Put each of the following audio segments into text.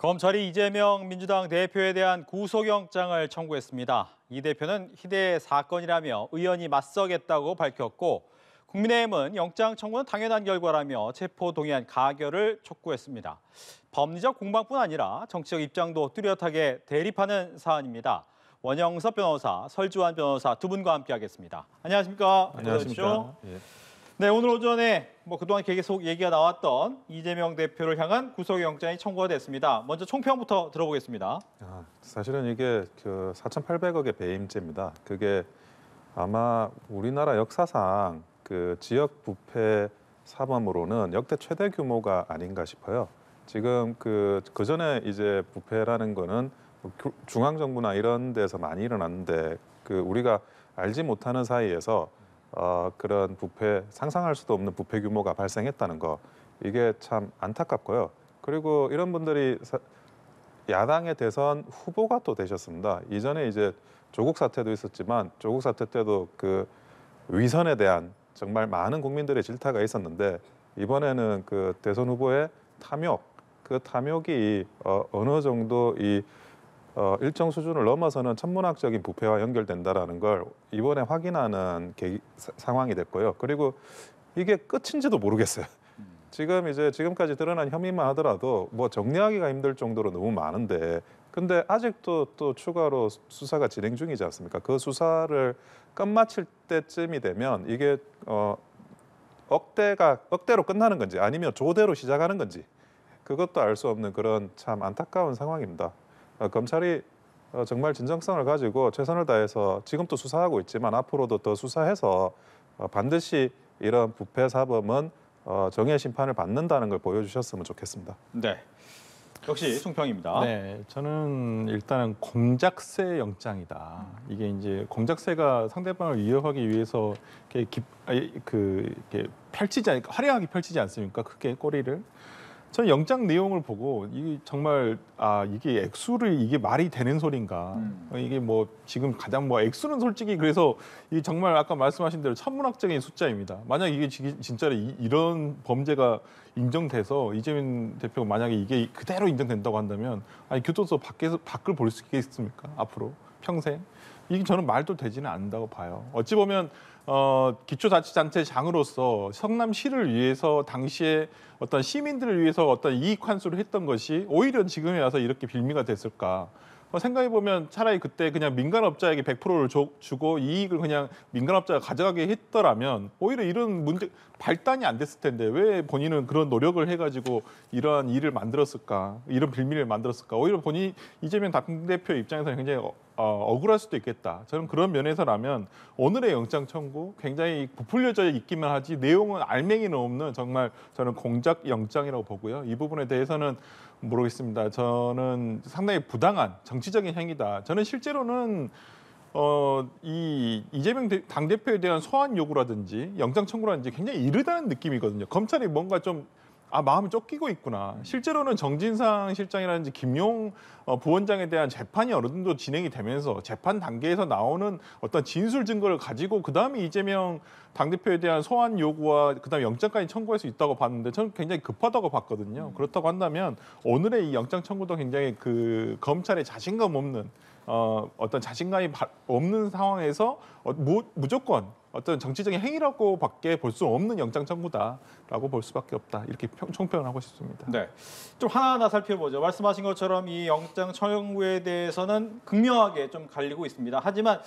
검찰이 이재명 민주당 대표에 대한 구속영장을 청구했습니다. 이 대표는 희대의 사건이라며 의원이 맞서겠다고 밝혔고 국민의힘은 영장 청구는 당연한 결과라며 체포동의안 가결을 촉구했습니다. 법리적 공방뿐 아니라 정치적 입장도 뚜렷하게 대립하는 사안입니다. 원영섭 변호사, 설주환 변호사 두 분과 함께하겠습니다. 안녕하십니까? 안녕하십니까? 예. 네, 오늘 오전에 그동안 계속 얘기가 나왔던 이재명 대표를 향한 구속영장이 청구가 됐습니다. 먼저 총평부터 들어보겠습니다. 사실은 이게 4,800억의 배임죄입니다. 그게 아마 우리나라 역사상 그 지역 부패 사범으로는 역대 최대 규모가 아닌가 싶어요. 지금 그 전에 이제 부패라는 거는 중앙 정부나 이런 데서 많이 일어났는데 우리가 알지 못하는 사이에서 그런 부패, 상상할 수도 없는 부패 규모가 발생했다는 거, 이게 참 안타깝고요. 그리고 이런 분들이 야당의 대선 후보가 또 되셨습니다. 이전에 이제 조국 사태도 있었지만 조국 사태 때도 그 위선에 대한 정말 많은 국민들의 질타가 있었는데 이번에는 그 대선 후보의 탐욕, 그 탐욕이 어느 정도 일정 수준을 넘어서는 천문학적인 부패와 연결된다라는 걸 이번에 확인하는 상황이 됐고요. 그리고 이게 끝인지도 모르겠어요. 지금까지 드러난 혐의만 하더라도 뭐 정리하기가 힘들 정도로 너무 많은데, 근데 아직도 또 추가로 수사가 진행 중이지 않습니까? 그 수사를 끝마칠 때쯤이 되면 이게 억대로 끝나는 건지 아니면 조대로 시작하는 건지 그것도 알 수 없는 그런 참 안타까운 상황입니다. 검찰이 정말 진정성을 가지고 최선을 다해서 지금도 수사하고 있지만 앞으로도 더 수사해서 반드시 이런 부패 사범은 정의의 심판을 받는다는 걸 보여주셨으면 좋겠습니다. 네, 역시 총평입니다. 네, 저는 일단은 공작새 영장이다. 이게 이제 공작새가 상대방을 위협하기 위해서 이렇게 화려하게 펼치지 않습니까? 크게 꼬리를. 저는 영장 내용을 보고 이게 정말 이게 액수를 이게 말이 되는 소린가? 이게 뭐 지금 가장 액수는 솔직히 그래서 이 정말 아까 말씀하신 대로 천문학적인 숫자입니다. 만약 이게 진짜로 이런 범죄가 인정돼서 이재명 대표가 만약에 이게 그대로 인정된다고 한다면 교도소 밖을 볼 수 있겠습니까? 앞으로 평생 이게 저는 말도 되지는 않는다고 봐요. 어찌 보면 기초자치단체장으로서 성남시를 위해서 당시에 어떤 시민들을 위해서 어떤 이익 환수를 했던 것이 오히려 지금에 와서 이렇게 빌미가 됐을까? 생각해 보면 차라리 그때 그냥 민간업자에게 100%를 주고 이익을 그냥 민간업자가 가져가게 했더라면 오히려 이런 문제 발단이 안 됐을 텐데 왜 본인은 그런 노력을 해가지고 이러한 일을 만들었을까? 이런 빌미를 만들었을까? 오히려 이재명 당대표 입장에서는 굉장히 억울할 수도 있겠다. 저는 그런 면에서라면 오늘의 영장 청구 굉장히 부풀려져 있기만 하지 내용은 알맹이는 없는 정말 저는 공작 영장이라고 보고요. 이 부분에 대해서는 모르겠습니다. 저는 상당히 부당한 정치적인 행위다. 저는 실제로는 이 이재명 당대표에 대한 소환 요구라든지 영장 청구라든지 굉장히 이르다는 느낌이거든요. 검찰이 뭔가 좀 마음이 쫓기고 있구나. 실제로는 정진상 실장이라든지 김용 부원장에 대한 재판이 어느 정도 진행이 되면서 재판 단계에서 나오는 어떤 진술 증거를 가지고 그다음에 이재명 당대표에 대한 소환 요구와 그다음에 영장까지 청구할 수 있다고 봤는데 저는 굉장히 급하다고 봤거든요. 그렇다고 한다면 오늘의 이 영장 청구도 굉장히 검찰의 자신감 없는 어떤 자신감이 없는 상황에서 무조건 어떤 정치적인 행위라고밖에 볼 수 없는 영장 청구다라고 볼 수밖에 없다. 이렇게 총평을 하고 싶습니다. 네, 좀 하나하나 살펴보죠. 말씀하신 것처럼 이 영장 청구에 대해서는 극명하게 좀 갈리고 있습니다. 하지만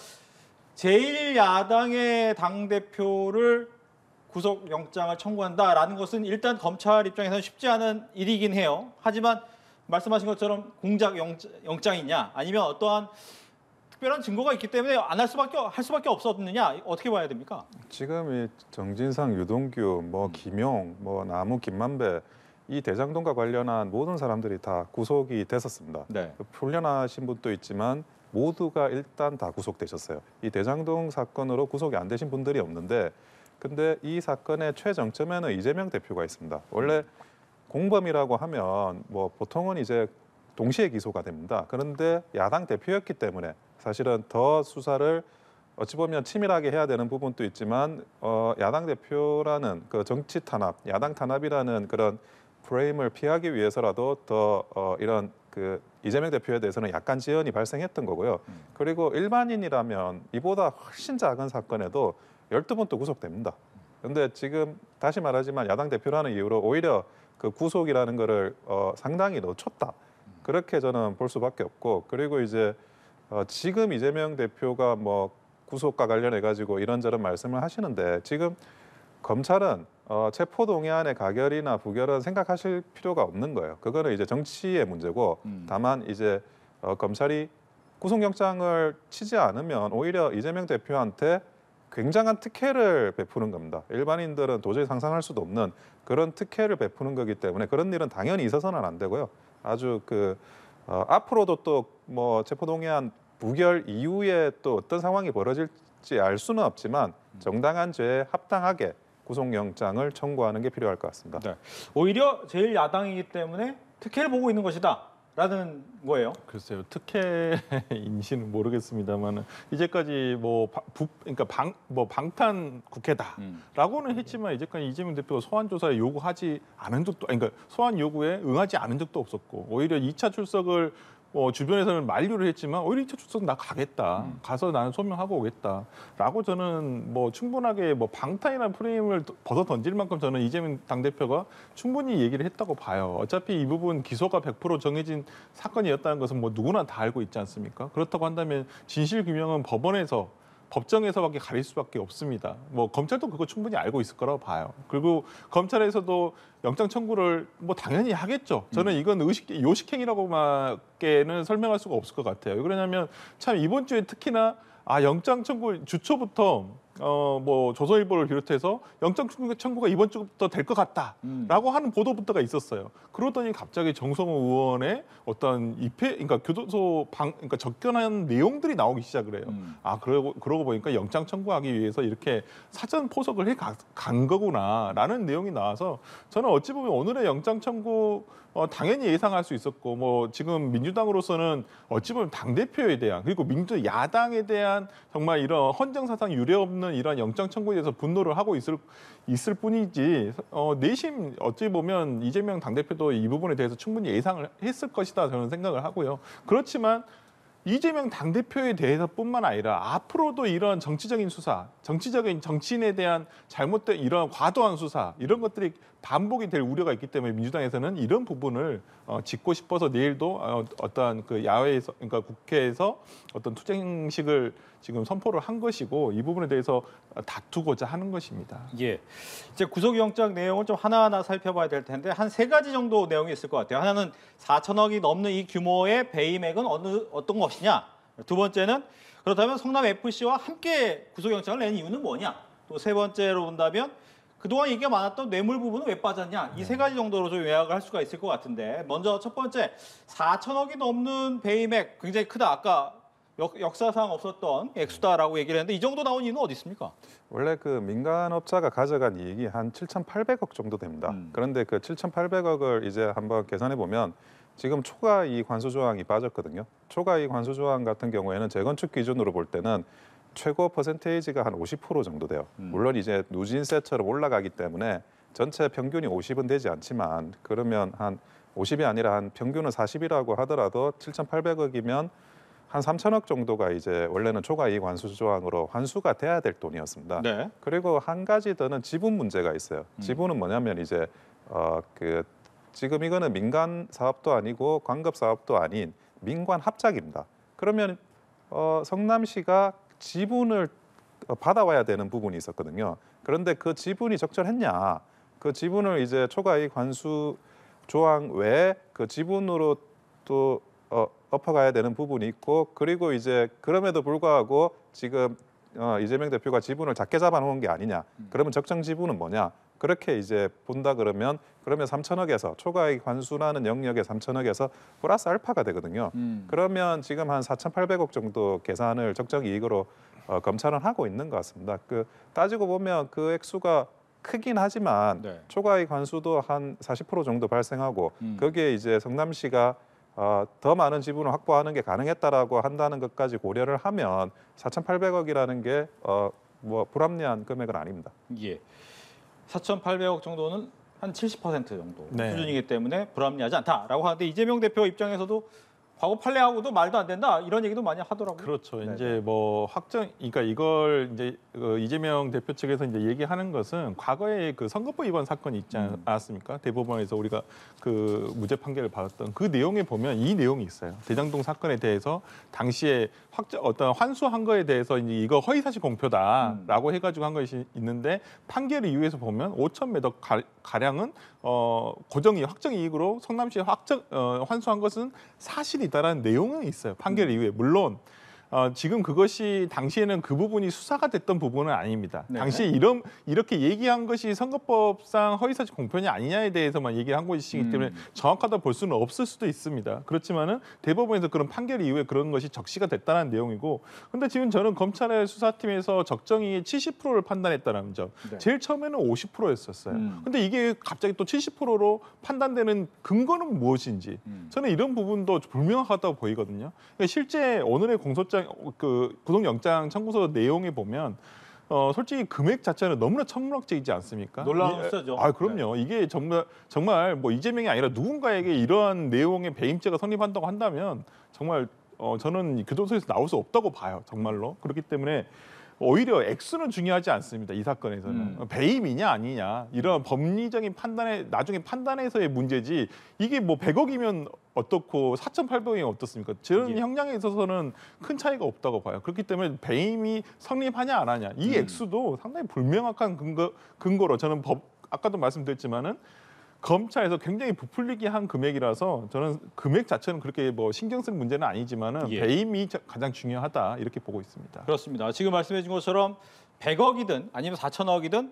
제1야당의 당대표를 구속영장을 청구한다라는 것은 일단 검찰 입장에서는 쉽지 않은 일이긴 해요. 하지만 말씀하신 것처럼 공작 영장이냐 아니면 어떠한 특별한 증거가 있기 때문에 할 수밖에 없었느냐 어떻게 봐야 됩니까? 지금 이 정진상, 유동규, 김용, 나무, 김만배 이 대장동과 관련한 모든 사람들이 다 구속이 됐었습니다. 네. 풀려나신 분도 있지만 모두가 일단 다 구속되셨어요. 이 대장동 사건으로 구속이 안 되신 분들이 없는데, 근데 이 사건의 최정점에는 이재명 대표가 있습니다. 원래 공범이라고 하면 보통은 이제 동시에 기소가 됩니다. 그런데 야당 대표였기 때문에 사실은 더 수사를 어찌 보면 치밀하게 해야 되는 부분도 있지만 야당 대표라는 그 정치 탄압, 야당 탄압이라는 그런 프레임을 피하기 위해서라도 더 이런 그 이재명 대표에 대해서는 약간 지연이 발생했던 거고요. 그리고 일반인이라면 이보다 훨씬 작은 사건에도 12번 또 구속됩니다. 그런데 지금 다시 말하지만 야당 대표라는 이유로 오히려 그 구속이라는 거를 상당히 늦췄다. 그렇게 저는 볼 수밖에 없고, 그리고 이제 지금 이재명 대표가 뭐 구속과 관련해 가지고 이런저런 말씀을 하시는데, 지금 검찰은 체포동의안의 가결이나 부결은 생각하실 필요가 없는 거예요. 그거는 이제 정치의 문제고, 다만 이제 검찰이 구속영장을 치지 않으면 오히려 이재명 대표한테 굉장한 특혜를 베푸는 겁니다. 일반인들은 도저히 상상할 수도 없는 그런 특혜를 베푸는 거기 때문에 그런 일은 당연히 있어서는 안 되고요. 아주 앞으로도 또 뭐 체포동의안 부결 이후에 또 어떤 상황이 벌어질지 알 수는 없지만 정당한 죄에 합당하게 구속영장을 청구하는 게 필요할 것 같습니다. 네. 오히려 제일 야당이기 때문에 특혜를 보고 있는 것이다라는 거예요. 글쎄요, 특혜인지는 모르겠습니다만 이제까지 그러니까 방탄 국회다라고는 했지만 이제까지 이재명 대표가 소환 조사에 요구하지 않은 적도, 그러니까 소환 요구에 응하지 않은 적도 없었고, 오히려 2차 출석을 주변에서는 만류를 했지만 오히려 2차 출석 나 가겠다. 가서 나는 소명하고 오겠다라고 저는 충분하게 방탄이라는 프레임을 벗어 던질 만큼 저는 이재명 당대표가 충분히 얘기를 했다고 봐요. 어차피 이 부분 기소가 100% 정해진 사건이었다는 것은 누구나 다 알고 있지 않습니까? 그렇다고 한다면 진실 규명은 법정에서밖에 가릴 수밖에 없습니다. 검찰도 그거 충분히 알고 있을 거라고 봐요. 그리고 검찰에서도 영장 청구를 당연히 하겠죠. 저는 이건 요식행위라고밖에는 설명할 수가 없을 것 같아요. 왜 그러냐면 참 이번 주에 특히나 영장 청구 주초부터 조선일보를 비롯해서 영장 청구가 이번 주부터 될 것 같다라고 하는 보도부터가 있었어요. 그러더니 갑자기 정성호 의원의 어떤 그러니까 교도소 그러니까 접견한 내용들이 나오기 시작을 해요. 그러고 보니까 영장 청구하기 위해서 이렇게 사전 포석을 간 거구나라는 내용이 나와서 저는 어찌 보면 오늘의 영장 청구 당연히 예상할 수 있었고, 지금 민주당으로서는 어찌 보면 당대표에 대한, 그리고 야당에 대한 정말 이런 헌정사상 유례없는 이런 영장 청구에 대해서 분노를 하고 있을 뿐이지, 내심 어찌 보면 이재명 당대표도 이 부분에 대해서 충분히 예상을 했을 것이다 저는 생각을 하고요. 그렇지만 이재명 당대표에 대해서뿐만 아니라 앞으로도 이런 정치적인 수사, 정치인에 대한 잘못된 이런 과도한 수사, 이런 것들이 반복이 될 우려가 있기 때문에 민주당에서는 이런 부분을 짚고 싶어서 내일도 어떤 야외에서, 그러니까 국회에서 어떤 투쟁식을 지금 선포를 한 것이고, 이 부분에 대해서 다투고자 하는 것입니다. 예. 이제 구속영장 내용을 좀 하나하나 살펴봐야 될 텐데 한 3가지 정도 내용이 있을 것 같아요. 하나는 4천억이 넘는 이 규모의 배임액은 어떤 것이냐. 두 번째는 그렇다면 성남 FC와 함께 구속영장을 낸 이유는 뭐냐. 또 세 번째로 본다면 그동안 얘기가 많았던 뇌물 부분은 왜 빠졌냐. 이 3가지 정도로 좀 요약을 할 수가 있을 것 같은데, 먼저 첫 번째 4천억이 넘는 배임액 굉장히 크다. 아까 역사상 없었던 액수다라고 얘기를 했는데 이 정도 나온 이유는 어디 있습니까? 원래 민간업자가 가져간 이익이 한 7,800억 정도 됩니다. 그런데 그 7,800억을 이제 한번 계산해 보면 지금 초과이익 환수 조항이 빠졌거든요. 초과이익 환수 조항 같은 경우에는 재건축 기준으로 볼 때는 최고 퍼센테이지가 한 50% 정도 돼요. 물론 이제 누진세처럼 올라가기 때문에 전체 평균이 50은 되지 않지만, 그러면 한 50이 아니라 한 평균은 40이라고 하더라도 7,800억이면 한 3천억 정도가 이제 원래는 초과이익 환수 조항으로 환수가 돼야 될 돈이었습니다. 네. 그리고 한 가지 더는 지분 문제가 있어요. 지분은 뭐냐면 이제 지금 이거는 민간 사업도 아니고 광급 사업도 아닌 민관 합작입니다. 그러면 성남시가 지분을 받아와야 되는 부분이 있었거든요. 그런데 그 지분이 적절했냐? 그 지분을 이제 초과이익 환수 조항 외에 그 지분으로 또 엎어가야 되는 부분이 있고, 그리고 이제 그럼에도 불구하고 지금 이재명 대표가 지분을 작게 잡아놓은 게 아니냐. 그러면 적정 지분은 뭐냐? 그렇게 이제 본다 그러면 3천억에서 초과이익 환수라는 영역의 3천억에서 플러스 알파가 되거든요. 그러면 지금 한 4,800억 정도 계산을 적정 이익으로 검찰은 하고 있는 것 같습니다. 따지고 보면 그 액수가 크긴 하지만 네. 초과이익 환수도 한 40% 정도 발생하고 거기에 이제 성남시가 더 많은 지분을 확보하는 게 가능했다라고 한다는 것까지 고려를 하면 4,800억이라는 게 불합리한 금액은 아닙니다. 예. 4,800억 정도는 한 70% 정도 네. 수준이기 때문에 불합리하지 않다라고 하는데 이재명 대표 입장에서도 과거 판례하고도 말도 안 된다 이런 얘기도 많이 하더라고요. 그렇죠. 네네. 이제 뭐 그러니까 이걸 이제 이재명 대표 측에서 이제 얘기하는 것은 과거에 그 선거법 위반 사건이 있지 않았습니까? 대법원에서 우리가 그 무죄 판결을 받았던 그 내용에 보면 이 내용이 있어요. 대장동 사건에 대해서 당시에 어떤 환수한 거에 대해서 이제 이거 허위사실 공표다라고 해가지고 한 것이 있는데 판결 이유에서 보면 5,000m 가량은 고정이익, 확정이익으로 성남시에 환수한 것은 사실이다라는 내용은 있어요. 판결 이후에 물론 지금 그것이 당시에는 그 부분이 수사가 됐던 부분은 아닙니다. 네. 당시에 이렇게 얘기한 것이 선거법상 허위사실 공표냐 아니냐에 대해서만 얘기한 것이기 때문에 정확하다 볼 수는 없을 수도 있습니다. 그렇지만은 대법원에서 그런 판결 이후에 그런 것이 적시가 됐다는 내용이고, 근데 지금 저는 검찰의 수사팀에서 적정이익의 70%를 판단했다는 점, 네. 제일 처음에는 50%였었어요. 근데 이게 갑자기 또 70%로 판단되는 근거는 무엇인지 저는 이런 부분도 불명확하다고 보이거든요. 그러니까 실제 오늘의 공소장 구속영장 청구서 내용에 보면 솔직히 금액 자체는 너무나 천문학적이지 않습니까? 놀라운 숫자죠. 그럼요. 이게 정말 뭐 이재명이 아니라 누군가에게 이러한 내용의 배임죄가 성립한다고 한다면 정말 저는 교도소에서 나올 수 없다고 봐요. 정말로. 그렇기 때문에 오히려 액수는 중요하지 않습니다. 이 사건에서는 배임이냐 아니냐 이런 법리적인 판단에 나중에 판단에서의 문제지, 이게 뭐 100억이면 어떻고 4,800억이면 어떻습니까? 저는 형량에 있어서는 큰 차이가 없다고 봐요. 그렇기 때문에 배임이 성립하냐 안 하냐 이 액수도 상당히 불명확한 근거로 저는 아까도 말씀드렸지만은 검찰에서 굉장히 부풀리게 한 금액이라서 저는 금액 자체는 그렇게 뭐 신경 쓸 문제는 아니지만은 배임이 가장 중요하다 이렇게 보고 있습니다. 그렇습니다. 지금 말씀해 준 것처럼 100억이든 아니면 4천억이든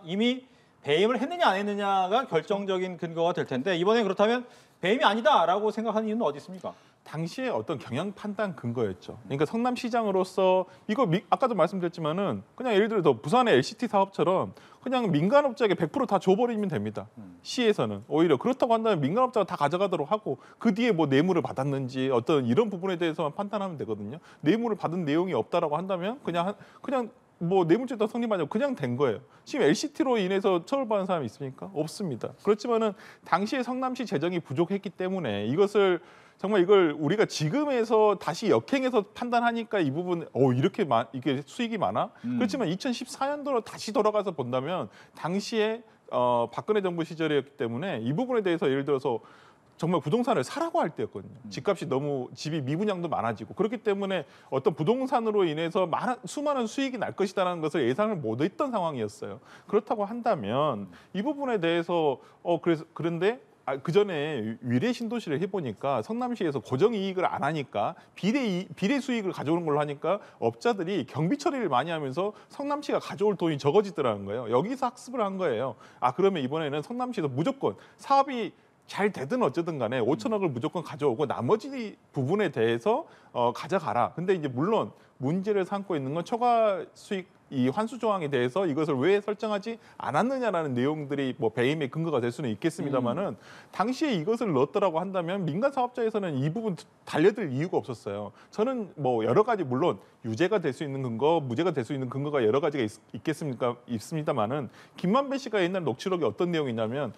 이미 배임을 했느냐 안 했느냐가 결정적인 근거가 될 텐데 이번에 그렇다면 배임이 아니다라고 생각하는 이유는 어디 있습니까? 당시에 어떤 경영 판단 근거였죠. 그러니까 성남시장으로서 이거 아까도 말씀드렸지만은 그냥 예를 들어 부산의 LCT 사업처럼 그냥 민간업자에게 100% 다 줘버리면 됩니다. 시에서는 오히려 그렇다고 한다면 민간업자가 다 가져가도록 하고 그 뒤에 뭐 뇌물을 받았는지 어떤 이런 부분에 대해서만 판단하면 되거든요. 뇌물을 받은 내용이 없다라고 한다면 그냥 뭐 뇌물죄도 성립하냐고 그냥 된 거예요. 지금 LCT로 인해서 처벌받은 사람이 있습니까? 없습니다. 그렇지만은 당시에 성남시 재정이 부족했기 때문에 이걸 우리가 지금에서 다시 역행해서 판단하니까 이 부분 이게 수익이 많아? 그렇지만 2014년도로 다시 돌아가서 본다면 당시에 박근혜 정부 시절이었기 때문에 이 부분에 대해서 예를 들어서 정말 부동산을 사라고 할 때였거든요. 집이 미분양도 많아지고 그렇기 때문에 어떤 부동산으로 인해서 수많은 수익이 날 것이다라는 것을 예상을 못했던 상황이었어요. 그렇다고 한다면 이 부분에 대해서 그런데 그 전에 위례 신도시를 해보니까 성남시에서 고정 이익을 안 하니까 비례 수익을 가져오는 걸로 하니까 업자들이 경비 처리를 많이 하면서 성남시가 가져올 돈이 적어지더라는 거예요. 여기서 학습을 한 거예요. 그러면 이번에는 성남시에서 무조건 사업이 잘 되든 어쩌든 간에 5천억을 무조건 가져오고 나머지 부분에 대해서 가져가라. 근데 이제 물론 문제를 삼고 있는 건 초과 수익 이 환수 조항에 대해서 이것을 왜 설정하지 않았느냐라는 내용들이 뭐 배임의 근거가 될 수는 있겠습니다만은 당시에 이것을 넣었더라고 한다면 민간 사업자에서는 이 부분 달려들 이유가 없었어요. 저는 뭐 여러 가지 물론 유죄가 될 수 있는 근거, 무죄가 될 수 있는 근거가 여러 가지가 있습니다만은 김만배 씨가 옛날 녹취록에 어떤 내용이 있냐면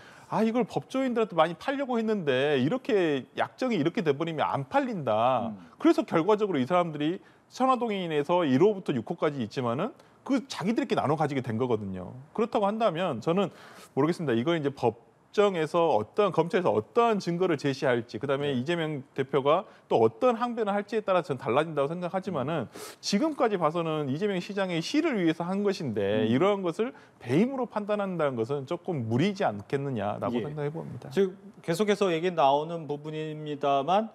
이걸 법조인들한테 많이 팔려고 했는데 이렇게 약정이 이렇게 돼버리면 안 팔린다. 그래서 결과적으로 이 사람들이 천화동인에서 1호부터 6호까지 있지만은 그 자기들끼리 나눠 가지게 된 거거든요. 그렇다고 한다면 저는 모르겠습니다. 이걸 이제 법정에서 검찰에서 어떠한 증거를 제시할지, 그다음에 이재명 대표가 또 어떤 항변을 할지에 따라 저는 달라진다고 생각하지만은 지금까지 봐서는 이재명 시장의 시를 위해서 한 것인데 이러한 것을 배임으로 판단한다는 것은 조금 무리지 않겠느냐라고 생각해 봅니다. 즉 계속해서 얘기 나오는 부분입니다만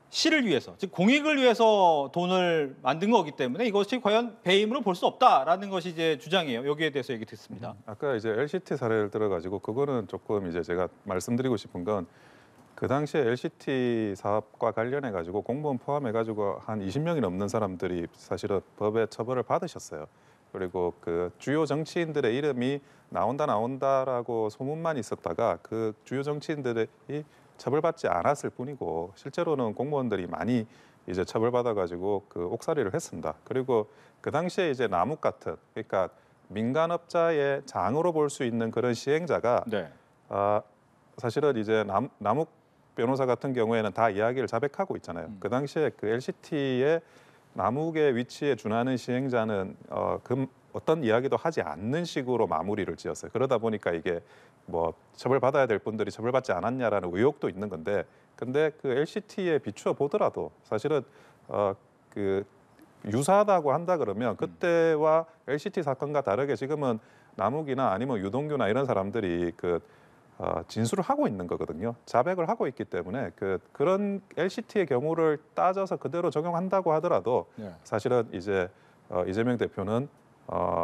시를 위해서, 즉 공익을 위해서 돈을 만든 거기 때문에 이것이 과연 배임으로 볼 수 없다라는 것이 이제 주장이에요. 여기에 대해서 얘기 듣습니다. 아까 이제 LCT 사례를 들어가지고 그거는 조금 이제 제가 말씀드리고 싶은 건 그 당시에 LCT 사업과 관련해 가지고 공무원 포함해 가지고 한 20명이 넘는 사람들이 사실은 법에 처벌을 받으셨어요. 그리고 그 주요 정치인들의 이름이 나온다라고 소문만 있었다가 그 주요 정치인들이 처벌받지 않았을 뿐이고 실제로는 공무원들이 많이 이제 처벌받아가지고 그 옥살이를 했습니다. 그리고 그 당시에 이제 남욱 같은 그러니까 민간업자의 장으로 볼 수 있는 그런 시행자가 사실은 이제 남욱 변호사 같은 경우에는 다 이야기를 자백하고 있잖아요. 그 당시에 그 LCT의 남욱의 위치에 준하는 시행자는 어떤 이야기도 하지 않는 식으로 마무리를 지었어요. 그러다 보니까 이게 뭐 처벌받아야 될 분들이 처벌받지 않았냐라는 의혹도 있는 건데, 근데 그 LCT에 비추어 보더라도 사실은 그 유사하다고 한다 그러면 그때와 LCT 사건과 다르게 지금은 남욱이나 아니면 유동규나 이런 사람들이 진술을 하고 있는 거거든요. 자백을 하고 있기 때문에 그런 LCT의 경우를 따져서 그대로 적용한다고 하더라도 네. 사실은 이제 이재명 대표는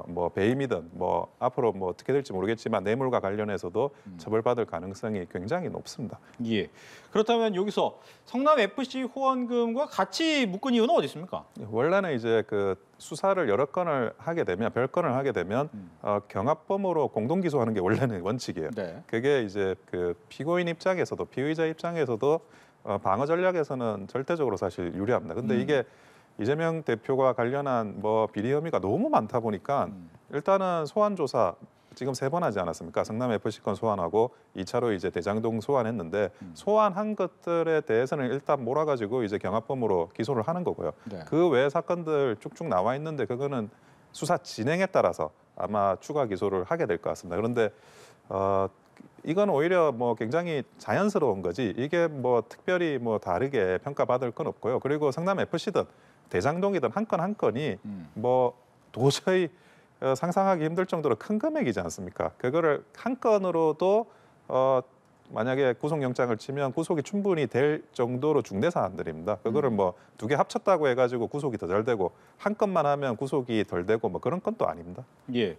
뭐 배임이든 뭐 앞으로 뭐 어떻게 될지 모르겠지만 뇌물과 관련해서도 처벌받을 가능성이 굉장히 높습니다. 예. 그렇다면 여기서 성남 FC 후원금과 같이 묶은 이유는 어디 있습니까? 원래는 이제 그 수사를 여러 건을 하게 되면 별건을 하게 되면 경합범으로 공동 기소하는 게 원래는 원칙이에요. 네. 그게 이제 그 피고인 입장에서도 피의자 입장에서도 방어 전략에서는 절대적으로 사실 유리합니다. 근데 이게 이재명 대표가 관련한 뭐 비리 혐의가 너무 많다 보니까 일단은 소환 조사 지금 3번 하지 않았습니까? 성남 FC 건 소환하고 2차로 이제 대장동 소환했는데 소환한 것들에 대해서는 일단 몰아가지고 이제 경합범으로 기소를 하는 거고요. 네. 그 외 사건들 쭉쭉 나와 있는데 그거는 수사 진행에 따라서 아마 추가 기소를 하게 될 것 같습니다. 그런데 이건 오히려 뭐 굉장히 자연스러운 거지 이게 뭐 특별히 뭐 다르게 평가받을 건 없고요. 그리고 성남 FC든 대장동이든 한 건 한 건이 뭐 도저히 상상하기 힘들 정도로 큰 금액이지 않습니까? 그거를 한 건으로도 만약에 구속영장을 치면 구속이 충분히 될 정도로 중대 사안들입니다. 그거를 뭐 2개 합쳤다고 해가지고 구속이 더 잘 되고 한 건만 하면 구속이 덜 되고 뭐 그런 건 또 아닙니다. 예.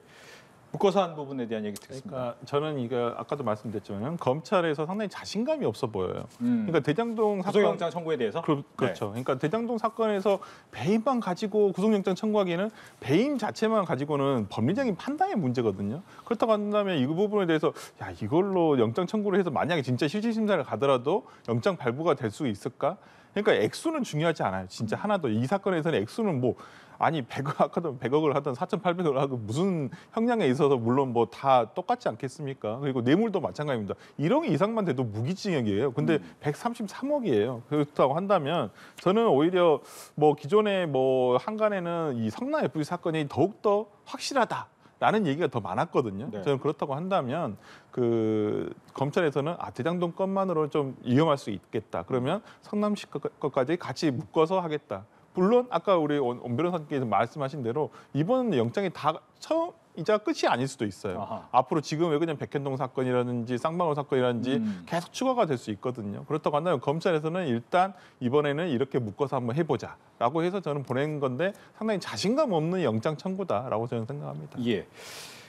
묶어서 한 부분에 대한 얘기 듣겠습니다. 그러니까 저는 이거 아까도 말씀드렸지만 검찰에서 상당히 자신감이 없어 보여요. 그러니까 대장동 사건 구속영장 청구에 대해서 그렇죠. 그러니까 대장동 사건에서 배임만 가지고 구속영장 청구하기에는 배임 자체만 가지고는 법리적인 판단의 문제거든요. 그렇다고 한다면 이 부분에 대해서 야 이걸로 영장 청구를 해서 만약에 진짜 실질심사를 가더라도 영장 발부가 될 수 있을까? 그러니까 액수는 중요하지 않아요. 진짜 하나도 이 사건에서는 액수는 뭐 아니 100억 아까도 100억을 하든 4,800억을 하든 무슨 형량에 있어서 물론 뭐 다 똑같지 않겠습니까? 그리고 뇌물도 마찬가지입니다. 1억 이상만 돼도 무기징역이에요. 근데 133억이에요. 그렇다고 한다면 저는 오히려 뭐 기존에 뭐 한간에는 이 성남 FC 사건이 더욱더 확실하다. 라는 얘기가 더 많았거든요. 네. 저는 그렇다고 한다면 그 검찰에서는 대장동 건만으로 좀 위험할 수 있겠다. 그러면 성남시 것까지 같이 묶어서 하겠다. 물론 아까 우리 온 변호사님께서 말씀하신 대로 이번 영장이 다 처음이자 끝이 아닐 수도 있어요. 아하. 앞으로 지금 왜 그냥 백현동 사건이라든지 쌍방울 사건이라든지 계속 추가가 될 수 있거든요. 그렇다고 한다면 검찰에서는 일단 이번에는 이렇게 묶어서 한번 해보자라고 해서 저는 보낸 건데 상당히 자신감 없는 영장 청구다라고 저는 생각합니다. 예.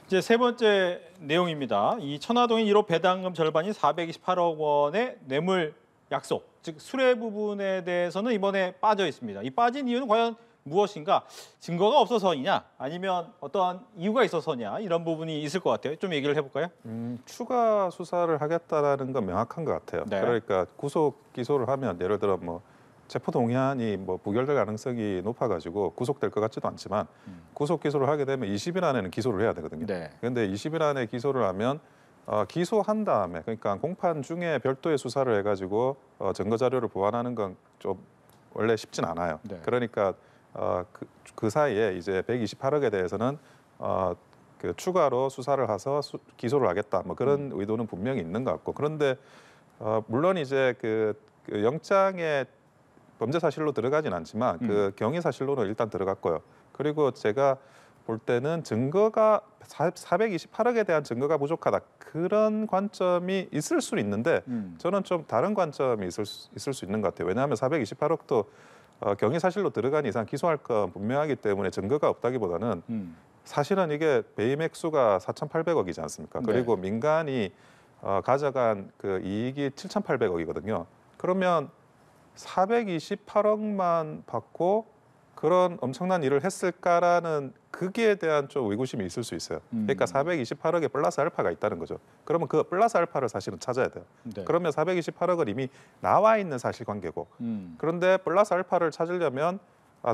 이제 세 번째 내용입니다. 이 천화동인 1호 배당금 절반인 428억 원의 뇌물 약속, 즉 수뢰 부분에 대해서는 이번에 빠져 있습니다. 이 빠진 이유는 과연 무엇인가? 증거가 없어서이냐, 아니면 어떠한 이유가 있어서냐, 이런 부분이 있을 것 같아요. 좀 얘기를 해볼까요? 추가 수사를 하겠다라는 건 명확한 것 같아요. 네. 그러니까 구속 기소를 하면 예를 들어 뭐 체포 동의안이 뭐 부결될 가능성이 높아가지고 구속될 것 같지도 않지만 구속 기소를 하게 되면 20일 안에는 기소를 해야 되거든요. 네. 그런데 20일 안에 기소를 하면 기소한 다음에 그러니까 공판 중에 별도의 수사를 해가지고 증거 자료를 보완하는 건 좀 원래 쉽진 않아요. 네. 그러니까 그 사이에 이제 128억에 대해서는 그 추가로 수사를 해서 기소를 하겠다. 뭐 그런 의도는 분명히 있는 것 같고 그런데 물론 이제 그 영장에 범죄 사실로 들어가진 않지만 그 경위 사실로는 일단 들어갔고요. 그리고 제가 볼 때는 증거가 428억에 대한 증거가 부족하다 그런 관점이 있을 수 있는데 저는 좀 다른 관점이 있을 수 있는 것 같아요. 왜냐하면 428억도 경위 사실로 들어간 이상 기소할 건 분명하기 때문에 증거가 없다기보다는 사실은 이게 배임 액수가 4,800억이지 않습니까? 그리고 민간이 가져간 그 이익이 7,800억이거든요. 그러면 428억만 받고 그런 엄청난 일을 했을까라는 거기에 대한 좀 의구심이 있을 수 있어요. 그러니까 428억에 플러스 알파가 있다는 거죠. 그러면 그 플러스 알파를 사실은 찾아야 돼요. 네. 그러면 428억은 이미 나와 있는 사실관계고 그런데 플러스 알파를 찾으려면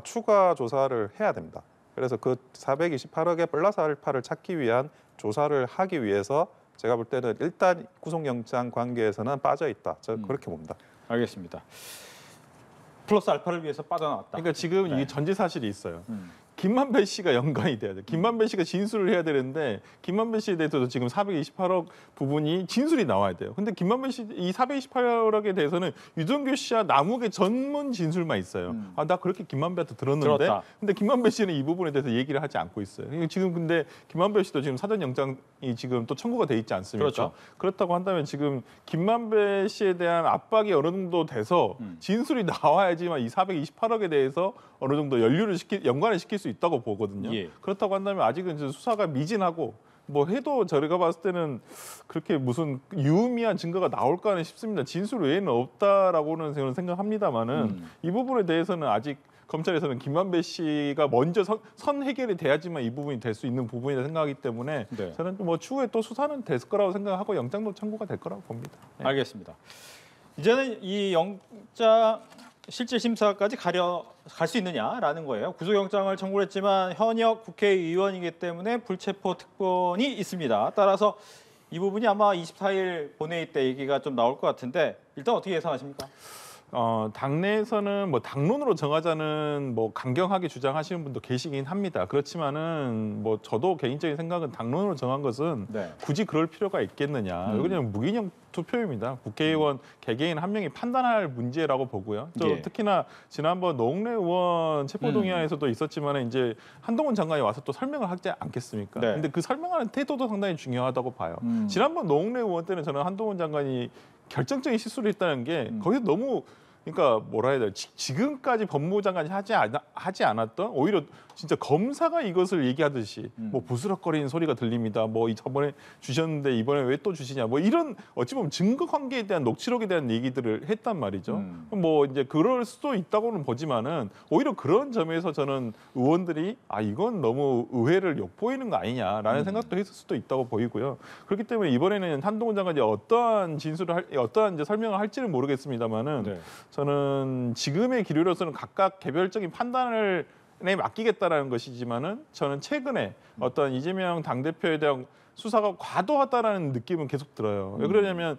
추가 조사를 해야 됩니다. 그래서 그 428억의 플러스 알파를 찾기 위한 조사를 하기 위해서 제가 볼 때는 일단 구속영장 관계에서는 빠져 있다. 저는 그렇게 봅니다. 알겠습니다. 플러스 알파를 위해서 빠져나왔다. 그러니까 지금 네. 이게 전제 사실이 있어요. 김만배 씨가 연관이 돼야 돼. 김만배 씨가 진술을 해야 되는데 김만배 씨에 대해서도 지금 428억 부분이 진술이 나와야 돼요. 근데 김만배 씨 이 428억에 대해서는 유동규 씨와 남욱의 전문 진술만 있어요. 아, 나 그렇게 김만배한테 들었는데. 들었다. 근데 김만배 씨는 이 부분에 대해서 얘기를 하지 않고 있어요. 지금 근데 김만배 씨도 지금 사전 영장이 지금 또 청구가 돼 있지 않습니까? 그렇죠. 그렇다고 한다면 지금 김만배 씨에 대한 압박이 어느 정도 돼서 진술이 나와야지만 이 428억에 대해서 어느 정도 연관을 시킬 수 있다고 보거든요. 예. 그렇다고 한다면 아직은 이제 수사가 미진하고 뭐 해도 저희가 봤을 때는 그렇게 무슨 유의미한 증거가 나올까는 싶습니다. 진술 외에는 없다라고는 저는 생각합니다만은 이 부분에 대해서는 아직 검찰에서는 김만배 씨가 먼저 선 해결이 돼야지만 이 부분이 될 수 있는 부분이라 생각하기 때문에 네. 저는 뭐 추후에 또 수사는 됐을 거라고 생각하고 영장도 청구가 될 거라고 봅니다. 네. 알겠습니다. 이제는 이 영장 실질 심사까지 갈 수 있느냐라는 거예요. 구속영장을 청구를 했지만 현역 국회의원이기 때문에 불체포 특권이 있습니다. 따라서 이 부분이 아마 24일 본회의 때 얘기가 좀 나올 것 같은데 일단 어떻게 예상하십니까? 당내에서는 뭐 당론으로 정하자는 뭐 강경하게 주장하시는 분도 계시긴 합니다. 그렇지만은 뭐 저도 개인적인 생각은 당론으로 정한 것은 네. 굳이 그럴 필요가 있겠느냐. 왜냐하면 무기명 투표입니다. 국회의원 개개인 한 명이 판단할 문제라고 보고요. 또 예. 특히나 지난번 노웅래 의원 체포동의안에서도 있었지만 이제 한동훈 장관이 와서 또 설명을 하지 않겠습니까? 네. 근데 그 설명하는 태도도 상당히 중요하다고 봐요. 지난번 노웅래 의원 때는 저는 한동훈 장관이 결정적인 실수를 했다는 게 거기서 너무 그러니까 뭐라 해야 돼요? 지금까지 법무부 장관이 하지 않았던 오히려 진짜 검사가 이것을 얘기하듯이 뭐 부스럭거리는 소리가 들립니다. 뭐 저번에 주셨는데 이번에 왜 또 주시냐. 뭐 이런 어찌 보면 증거 관계에 대한 녹취록에 대한 얘기들을 했단 말이죠. 뭐 이제 그럴 수도 있다고는 보지만은 오히려 그런 점에서 저는 의원들이 아 이건 너무 의회를 욕보이는 거 아니냐라는 생각도 했을 수도 있다고 보이고요. 그렇기 때문에 이번에는 한동훈 장관이 어떠한 진술을 어떠한 이제 설명을 할지는 모르겠습니다만은 네. 저는 지금의 기류로서는 각각 개별적인 판단을 맡기겠다라는 것이지만은 저는 최근에 어떤 이재명 당대표에 대한 수사가 과도하다라는 느낌은 계속 들어요. 왜 그러냐면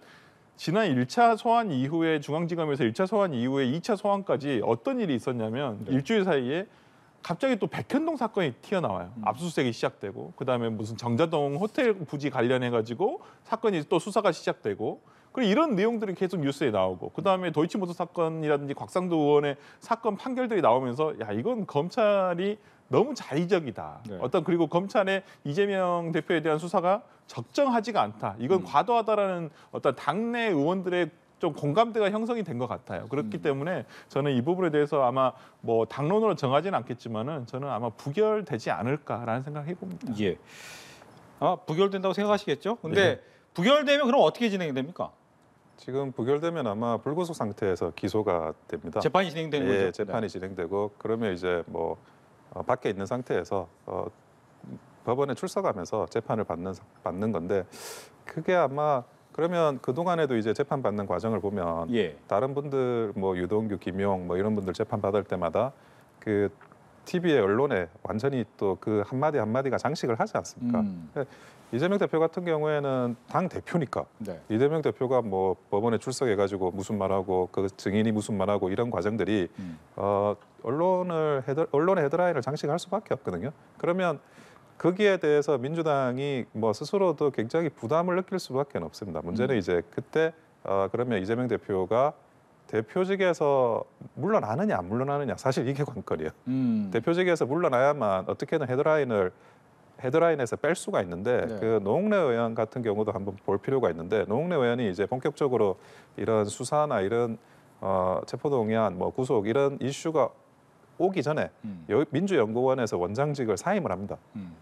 지난 1차 소환 이후에 중앙지검에서 1차 소환 이후에 2차 소환까지 어떤 일이 있었냐면 일주일 사이에 갑자기 또 백현동 사건이 튀어나와요. 압수수색이 시작되고 그다음에 무슨 정자동 호텔 부지 관련해 가지고 사건이 또 수사가 시작되고 그리고 이런 내용들이 계속 뉴스에 나오고 그다음에 도이치모터 사건이라든지 곽상도 의원의 사건 판결들이 나오면서 야 이건 검찰이 너무 자의적이다. 네. 그리고 검찰의 이재명 대표에 대한 수사가 적정하지가 않다. 이건 과도하다라는 어떤 당내 의원들의 좀 공감대가 형성이 된 것 같아요. 그렇기 때문에 저는 이 부분에 대해서 아마 뭐 당론으로 정하지는 않겠지만은 저는 아마 부결되지 않을까라는 생각을 해봅니다. 예. 아 부결된다고 생각하시겠죠? 근데 네. 부결되면 그럼 어떻게 진행됩니까? 지금 부결되면 아마 불구속 상태에서 기소가 됩니다. 재판이 진행되는 거죠? 예, 재판이 진행되고 그러면 이제 뭐 밖에 있는 상태에서 법원에 출석하면서 재판을 받는 건데 그게 아마 그러면 그 동안에도 이제 재판 받는 과정을 보면 예. 다른 분들 뭐 유동규, 김용 뭐 이런 분들 재판 받을 때마다 그 TV의 언론에 완전히 또 그 한마디 한마디가 장식을 하지 않습니까? 이재명 대표 같은 경우에는 당 대표니까 네. 이재명 대표가 뭐 법원에 출석해가지고 무슨 말하고 그 증인이 무슨 말하고 이런 과정들이 언론의 헤드라인을 장식할 수밖에 없거든요. 그러면 거기에 대해서 민주당이 뭐 스스로도 굉장히 부담을 느낄 수밖에 없습니다. 문제는 이제 그때 그러면 이재명 대표가 대표직에서 물러나느냐 안 물러나느냐 사실 이게 관건이에요. 대표직에서 물러나야만 어떻게든 헤드라인에서 뺄 수가 있는데 네. 그 노웅래 의원 같은 경우도 한번 볼 필요가 있는데 노웅래 의원이 이제 본격적으로 이런 수사나 이런 체포동의안, 뭐 구속 이런 이슈가 오기 전에 민주연구원에서 원장직을 사임을 합니다.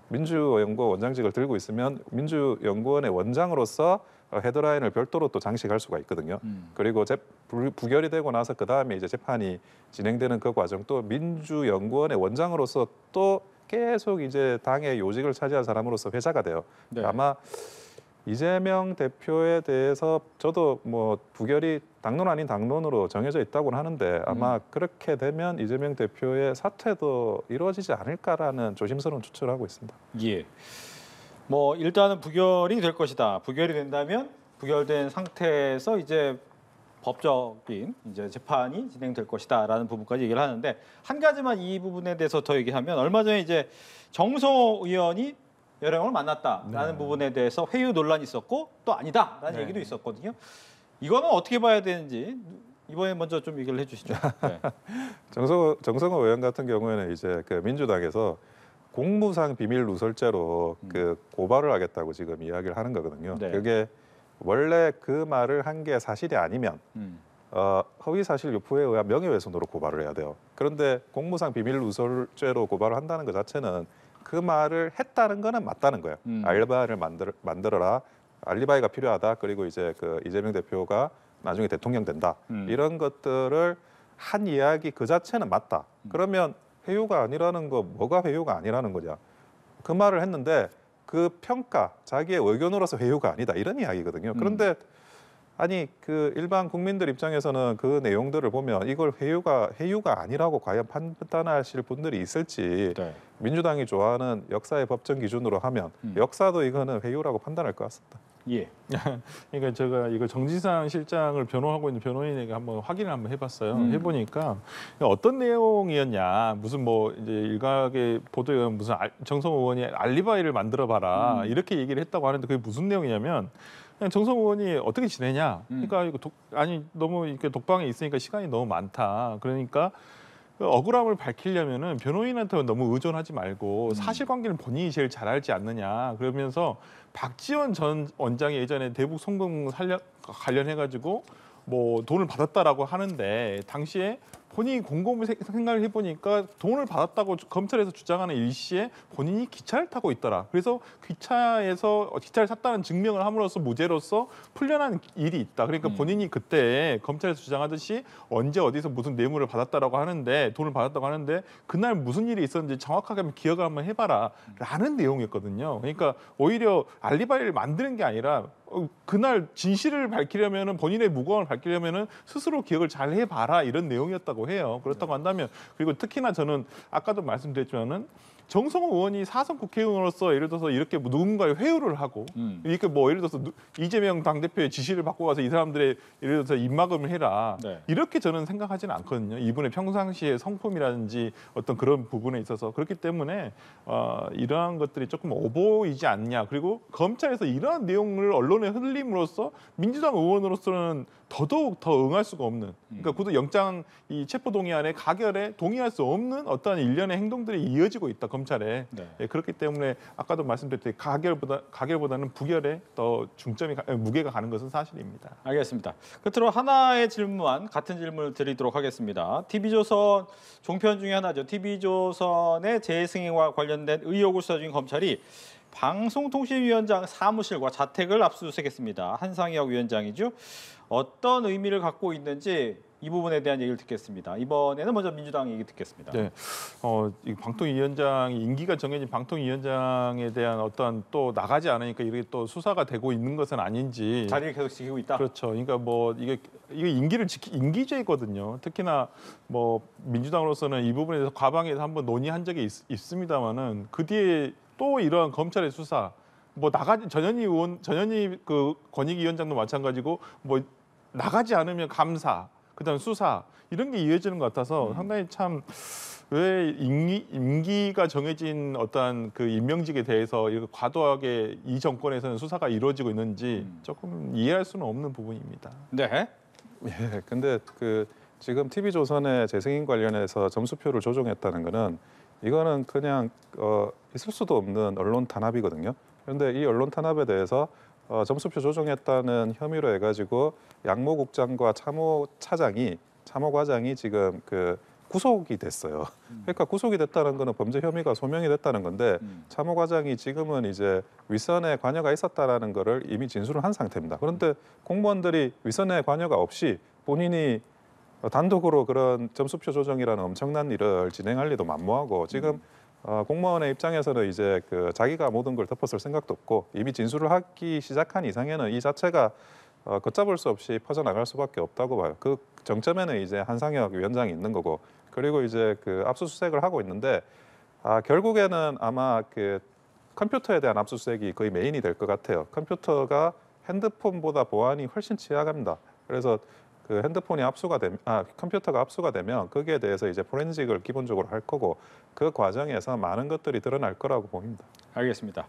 민주연구원 원장직을 들고 있으면 민주연구원의 원장으로서 헤드라인을 별도로 또 장식할 수가 있거든요. 그리고 부결이 되고 나서 그 다음에 이제 재판이 진행되는 그 과정도 민주연구원의 원장으로서 또 계속 이제 당의 요직을 차지한 사람으로서 회자가 돼요. 네. 아마 이재명 대표에 대해서 저도 뭐 부결이 당론 아닌 당론으로 정해져 있다고는 하는데 아마 그렇게 되면 이재명 대표의 사퇴도 이루어지지 않을까라는 조심스러운 추측을 하고 있습니다. 예. 뭐 일단은 부결이 될 것이다. 부결이 된다면 부결된 상태에서 이제 법적인 이제 재판이 진행될 것이다라는 부분까지 얘기를 하는데 한 가지만 이 부분에 대해서 더 얘기하면 얼마 전에 이제 정성호 의원이 여령을 만났다라는 부분에 대해서 회유 논란이 있었고 또 아니다라는 얘기도 있었거든요. 이거는 어떻게 봐야 되는지 이번에 먼저 좀 얘기를 해주시죠. 네. 정성호 의원 같은 경우에는 이제 그 민주당에서 공무상 비밀 누설죄로 그 고발을 하겠다고 지금 이야기를 하는 거거든요. 네. 그게 원래 그 말을 한 게 사실이 아니면 허위 사실 유포에 의한 명예훼손으로 고발을 해야 돼요. 그런데 공무상 비밀 누설죄로 고발을 한다는 것 자체는 그 말을 했다는 거는 맞다는 거예요. 알리바이를 만들어라. 알리바이가 필요하다. 그리고 이제 그 이재명 대표가 나중에 대통령 된다. 이런 것들을 한 이야기 그 자체는 맞다. 그러면 회유가 아니라는 거 뭐가 회유가 아니라는 거냐. 그 말을 했는데 그 평가, 자기의 의견으로서 회유가 아니다. 이런 이야기거든요. 그런데 아니 그 일반 국민들 입장에서는 그 내용들을 보면 이걸 회유가 아니라고 과연 판단하실 분들이 있을지 네. 민주당이 좋아하는 역사의 법정 기준으로 하면 역사도 이거는 회유라고 판단할 것 같습니다. 예. 그러니까 제가 이거 정진상 실장을 변호하고 있는 변호인에게 한번 확인을 한번 해봤어요. 해보니까 어떤 내용이었냐, 무슨 뭐 이제 일각의 보도에 의하면 무슨 정성호 의원이 알리바이를 만들어봐라 이렇게 얘기를 했다고 하는데 그게 무슨 내용이냐면 그냥 정성호 의원이 어떻게 지내냐, 그러니까 이거 너무 이렇게 독방에 있으니까 시간이 너무 많다. 그러니까 그 억울함을 밝히려면은 변호인한테 너무 의존하지 말고 사실관계는 본인이 제일 잘 알지 않느냐. 그러면서 박지원 전 원장이 예전에 대북 송금 관련해가지고 뭐 돈을 받았다라고 하는데 당시에 본인이 곰곰이 생각을 해보니까 돈을 받았다고 검찰에서 주장하는 일시에 본인이 기차를 타고 있더라. 그래서 기차를 탔다는 증명을 함으로써 무죄로서 풀려난 일이 있다. 그러니까 본인이 그때 검찰에서 주장하듯이 언제 어디서 무슨 뇌물을 받았다라고 하는데 돈을 받았다고 하는데 그날 무슨 일이 있었는지 정확하게 한번 기억을 한번 해봐라 라는 내용이었거든요. 그러니까 오히려 알리바이를 만드는 게 아니라 그날 진실을 밝히려면은 본인의 무고함을 밝히려면은 스스로 기억을 잘 해봐라 이런 내용이었다고 해요. 그렇다고 한다면 그리고 특히나 저는 아까도 말씀드렸지만은 정성호 의원이 사선 국회의원으로서 예를 들어서 이렇게 누군가의 회유를 하고 이렇게 뭐 예를 들어서 이재명 당대표의 지시를 받고 가서 이 사람들의 예를 들어서 입막음을 해라. 네. 이렇게 저는 생각하지는 않거든요. 이분의 평상시의 성품이라든지 어떤 그런 부분에 있어서 그렇기 때문에 이러한 것들이 조금 오보이지 않냐. 그리고 검찰에서 이러한 내용을 언론에 흘림으로써 민주당 의원으로서는 더더욱 더 응할 수가 없는 그러니까 구도 영장 이 체포동의안의 가결에 동의할 수 없는 어떠한 일련의 행동들이 이어지고 있다 검찰에. 네. 예, 그렇기 때문에 아까도 말씀드렸듯이 가결보다는 부결에 더 무게가 가는 것은 사실입니다. 알겠습니다. 끝으로 하나의 질문, 같은 질문을 드리도록 하겠습니다. TV조선 종편 중에 하나죠. TV조선의 재승인과 관련된 의혹을 수사 중인 검찰이 방송통신위원장 사무실과 자택을 압수수색했습니다. 한상혁 위원장이죠. 어떤 의미를 갖고 있는지 이 부분에 대한 얘기를 듣겠습니다. 이번에는 먼저 민주당 얘기 듣겠습니다. 네, 이 방통위원장이 임기가 정해진 방통위원장에 대한 어떤 또 나가지 않으니까 이렇게 또 수사가 되고 있는 것은 아닌지 자리를 계속 지키고 있다. 그렇죠. 그러니까 뭐 이게 임기죄거든요. 특히나 뭐 민주당으로서는 이 부분에 대해서 과방위에서 한번 논의한 적이 있습니다만은 그 뒤에 또 이러한 검찰의 수사, 뭐 전현희 그 권익위원장도 마찬가지고 뭐 나가지 않으면 감사, 그다음 수사 이런 게 이어지는 것 같아서 상당히 참 왜 임기가 정해진 어떤 그 임명직에 대해서 이렇게 과도하게 이 정권에서는 수사가 이루어지고 있는지 조금 이해할 수는 없는 부분입니다. 네. 예, 근데 그 지금 TV조선의 재승인 관련해서 점수표를 조정했다는 거는 이거는 그냥 있을 수도 없는 언론 탄압이거든요. 그런데 이 언론 탄압에 대해서 점수표 조정했다는 혐의로 해가지고 양모 국장과 참모 과장이 지금 그 구속이 됐어요. 그러니까 구속이 됐다는 거는 범죄 혐의가 소명이 됐다는 건데 참모 과장이 지금은 이제 윗선에 관여가 있었다라는 거를 이미 진술을 한 상태입니다. 그런데 공무원들이 윗선에 관여가 없이 본인이 단독으로 그런 점수표 조정이라는 엄청난 일을 진행할 리도 만무하고 지금 공무원의 입장에서는 이제 그 자기가 모든 걸 덮었을 생각도 없고 이미 진술을 하기 시작한 이상에는 이 자체가 걷잡을 수 없이 퍼져나갈 수밖에 없다고 봐요. 그 정점에는 이제 한상혁 위원장이 있는 거고 그리고 이제 그 압수수색을 하고 있는데 결국에는 아마 그 컴퓨터에 대한 압수수색이 거의 메인이 될 것 같아요. 컴퓨터가 핸드폰보다 보안이 훨씬 취약합니다. 그래서 그 핸드폰이 컴퓨터가 압수가 되면 거기에 대해서 이제 포렌식을 기본적으로 할 거고 그 과정에서 많은 것들이 드러날 거라고 봅니다. 알겠습니다.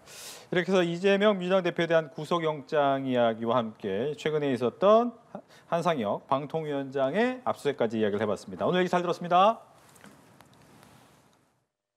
이렇게 해서 이재명 민주당 대표에 대한 구속영장 이야기와 함께 최근에 있었던 한상혁 방통위원장의 압수수색까지 이야기를 해봤습니다. 오늘 얘기 잘 들었습니다.